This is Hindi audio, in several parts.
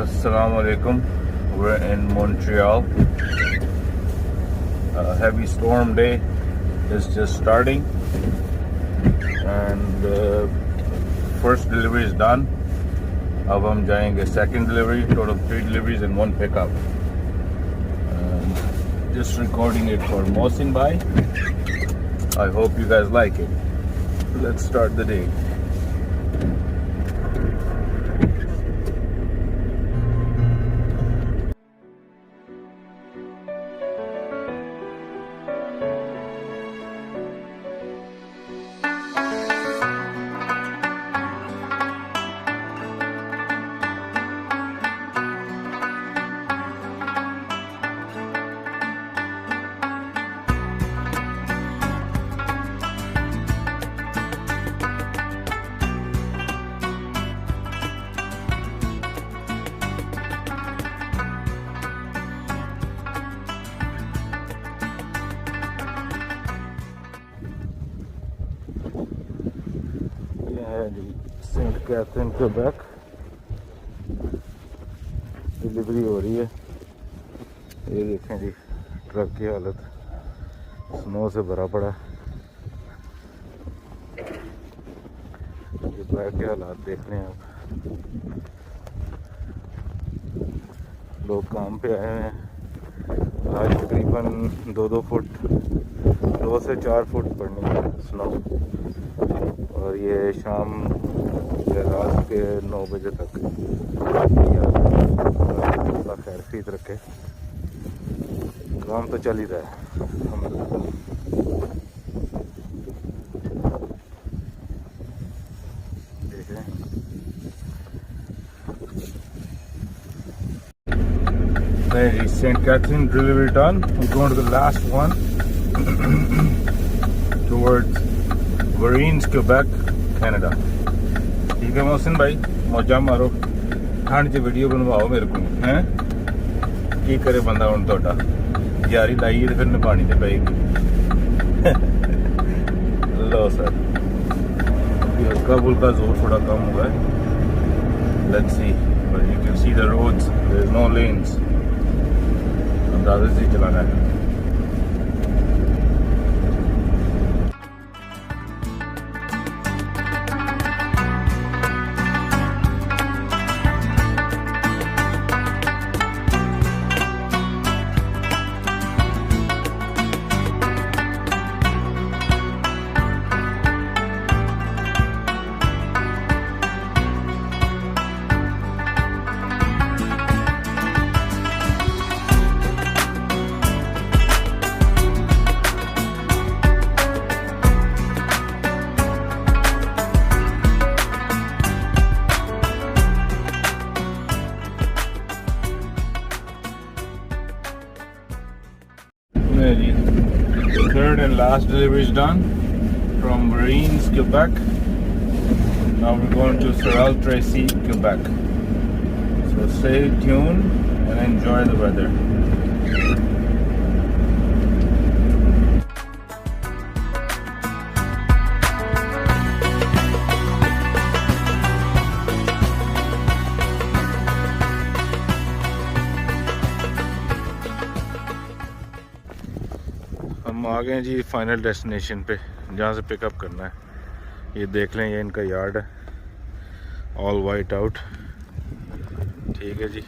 Assalamu alaikum. We're in Montreal. A heavy storm day is just starting, and first delivery is done. अब हम जाएंगे second delivery. Total 3 deliveries and 1 pickup. Just recording it for Mohsin Bhai. I hope you guys like it. Let's start the day. Saint Catherine Quebec delivery हो रही है। ये देखें जी, ट्रक की हालत स्नो से भरा पड़ा। ये बैक के हालात देख रहे हैं आप। लोग काम पे आए हैं। आज तकरीबन 2 फुट 2 से 4 फुट पड़नी है स्नो, और ये शाम या रात के 9 बजे तक। अल्लाह खैर फीत रखे, काम तो चल ही रहा है। देखें St. Catherine delivery done. We're going to the last one towards Verines, Quebec, Canada. ठीक है मोहसिन भाई, मौजा मारो, ठंड च वीडियो बनवाओ मेरे को हैं। की करे बंदा हुण तोड़ा यारी लाई ते फिर निभानी ते पेगी। लो सर, हल्का फुल्का जोर थोड़ा कम हुआ है। Let's see, but you can see the roads, there is no lanes. अंदाजे से चलाना है। Third and last delivery is done from Verines, Quebec. Now we're going to Tracy, Quebec. So stay tuned and enjoy the weather. हम आ गए जी फाइनल डेस्टिनेशन पे, जहाँ से पिकअप करना है। ये देख लें, ये इनका यार्ड है, ऑल वाइट आउट। ठीक है जी,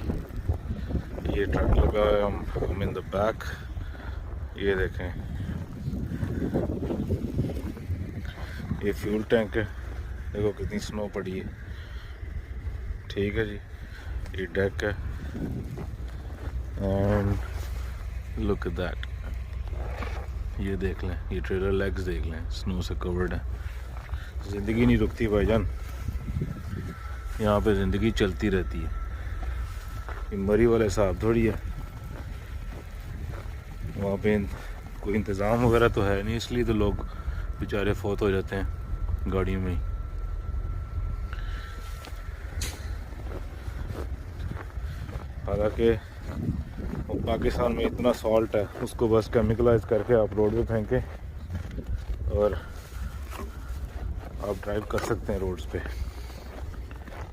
ये ट्रक लगा है, हम इन द बैक। ये देखें, ये फ्यूल टैंक है, देखो कितनी स्नो पड़ी है। ठीक है जी, ये डेक है, एंड लुक एट दैट। ये देख लें, ये ट्रेलर लेग्स देख लें, स्नो से कवर्ड है। ज़िंदगी नहीं रुकती भाईजान, यहाँ पे ज़िंदगी चलती रहती है। ये मरी वाला हिसाब थोड़ी है। वहाँ पे कोई इंतज़ाम वगैरह तो है नहीं, इसलिए तो लोग बेचारे फौत हो जाते हैं गाड़ियों में ही। हालांकि पाकिस्तान में इतना सॉल्ट है, उसको बस केमिकलाइज करके आप रोड पे फेंकें और आप ड्राइव कर सकते हैं रोड्स पे।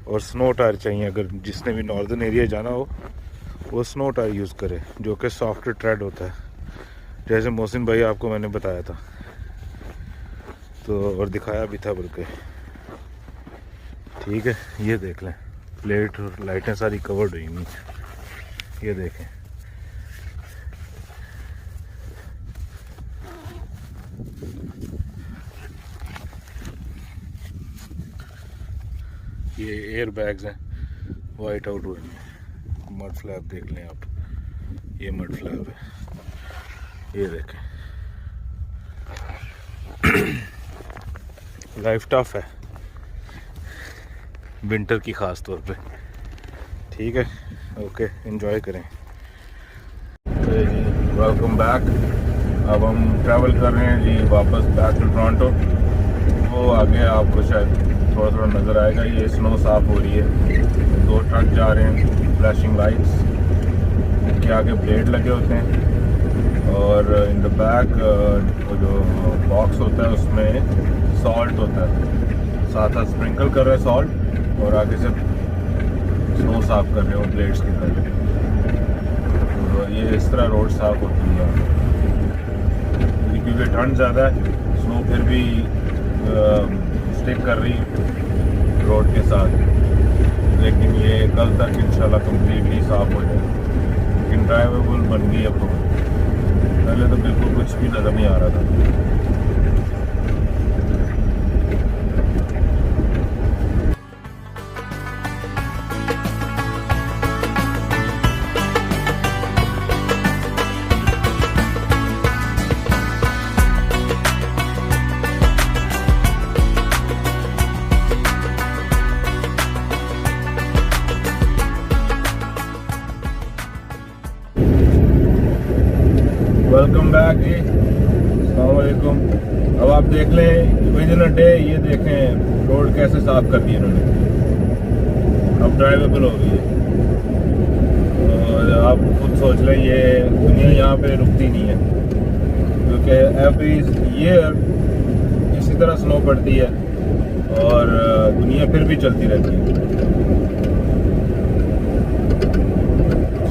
और स्नो टायर चाहिए। अगर जिसने भी नॉर्दर्न एरिया जाना हो वो स्नो टायर यूज़ करे, जो कि सॉफ्ट ट्रेड होता है, जैसे मोहसिन भाई आपको मैंने बताया था तो, और दिखाया भी था बल्कि। ठीक है, ये देख लें, प्लेट और लाइटें सारी कवर्ड हुई हुई, ये देखें। ये एयर बैग्स हैं, वाइट आउट हुए हैं। मड फ्लैप देख लें आप, ये मड फ्लैप है, ये देखें। लाइफ टफ है विंटर की ख़ास तौर पे। ठीक है, ओके, एंजॉय करें। जी, वेलकम बैक। अब हम ट्रैवल कर रहे हैं जी वापस बैक टू टोरंटो। वो आगे आपको शायद थोड़ा थोड़ा नज़र आएगा, ये स्नो साफ हो रही है। 2 ट्रक जा रहे हैं, फ्लैशिंग लाइट्स, इनके आगे ब्लेड लगे होते हैं और इन द बैक जो बॉक्स होता है उसमें सॉल्ट होता है, साथ साथ स्प्रिंकल कर रहे हैं सॉल्ट और आगे से स्नो साफ कर रहे हो ब्लेड्स की तरह। तो ये इस तरह रोड साफ होती है क्योंकि ठंड ज़्यादा है, स्नो फिर भी स्टिक कर रही रोड के साथ, लेकिन ये कल तक इंशाल्लाह कम्प्लीटली साफ हो जाए। लेकिन ड्राइवेबल बन गई अब रोड, पहले तो बिल्कुल कुछ भी नज़र नहीं आ रहा था। वेलकम बैक जी, अस्सलाम वालेकुम। अब आप देख लें विद इन अ डे, ये देखें रोड कैसे साफ कर दी इन्होंने, अब ड्राइवेबल हो गई है। और आप खुद सोच लें ये दुनिया यहाँ पे रुकती नहीं है, क्योंकि एवरी ईयर इसी तरह स्नो पड़ती है और दुनिया फिर भी चलती रहती है।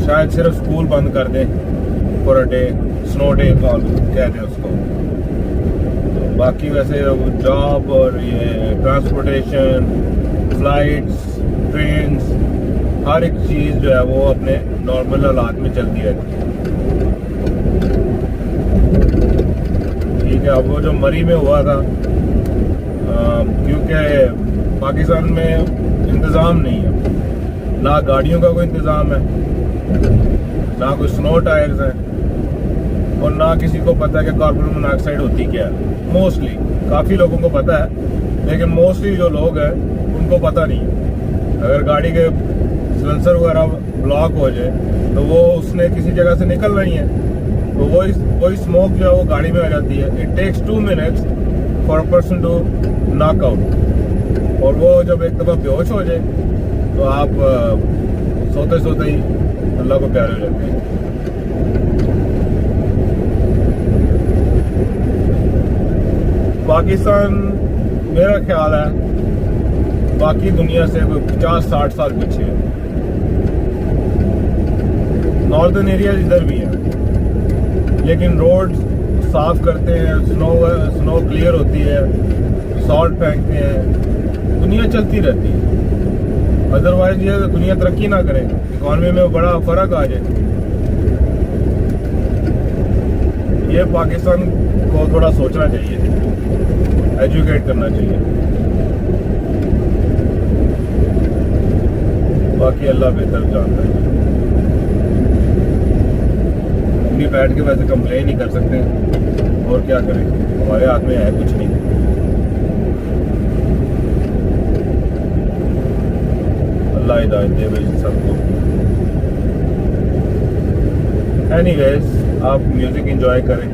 शायद सिर्फ स्कूल बंद कर दें for a day, snow day call कहते हैं उसको। तो बाकी वैसे जॉब और ये ट्रांसपोर्टेशन, फ्लाइट्स, ट्रेन्स, हर एक चीज़ जो है वो अपने नॉर्मल हालात में चलती रहती है। ठीक है, अब वो जो मरी में हुआ था, क्योंकि पाकिस्तान में इंतज़ाम नहीं है, ना गाड़ियों का कोई इंतज़ाम है, ना कोई स्नो टायर्स हैं और ना किसी को पता है कि कार्बन मोनोऑक्साइड होती क्या है। मोस्टली काफ़ी लोगों को पता है, लेकिन मोस्टली जो लोग हैं उनको पता नहीं है। अगर गाड़ी के सिलेंसर वगैरह ब्लॉक हो जाए तो वो उसने किसी जगह से निकलना ही है, तो वही स्मोक जो है वो गाड़ी में आ जाती है। It takes 2 minutes for a person to knock out, और वो जब एक दफ़ा बेहोश हो जाए तो आप सोते सोते ही अल्लाह को प्यारे हो जाते हैं। पाकिस्तान मेरा ख्याल है बाकी दुनिया से कोई 50-60 साल पीछे है। नॉर्दर्न एरिया इधर भी है, लेकिन रोड साफ करते हैं, स्नो क्लियर होती है, सॉल्ट फेंकते हैं, दुनिया चलती रहती है। अदरवाइज ये दुनिया तरक्की ना करे, इकॉनमी में बड़ा फर्क आ जाए। ये पाकिस्तान को थोड़ा सोचना चाहिए, एजुकेट करना चाहिए। बाकी अल्लाह बेहतर जानता है। हम भी बैठ के वैसे कंप्लेन नहीं कर सकते, और क्या करें, हमारे हाथ में है कुछ नहीं। अल्लाह हिदायत दे भाई सबको। एनीवेज, आप म्यूजिक एंजॉय करें।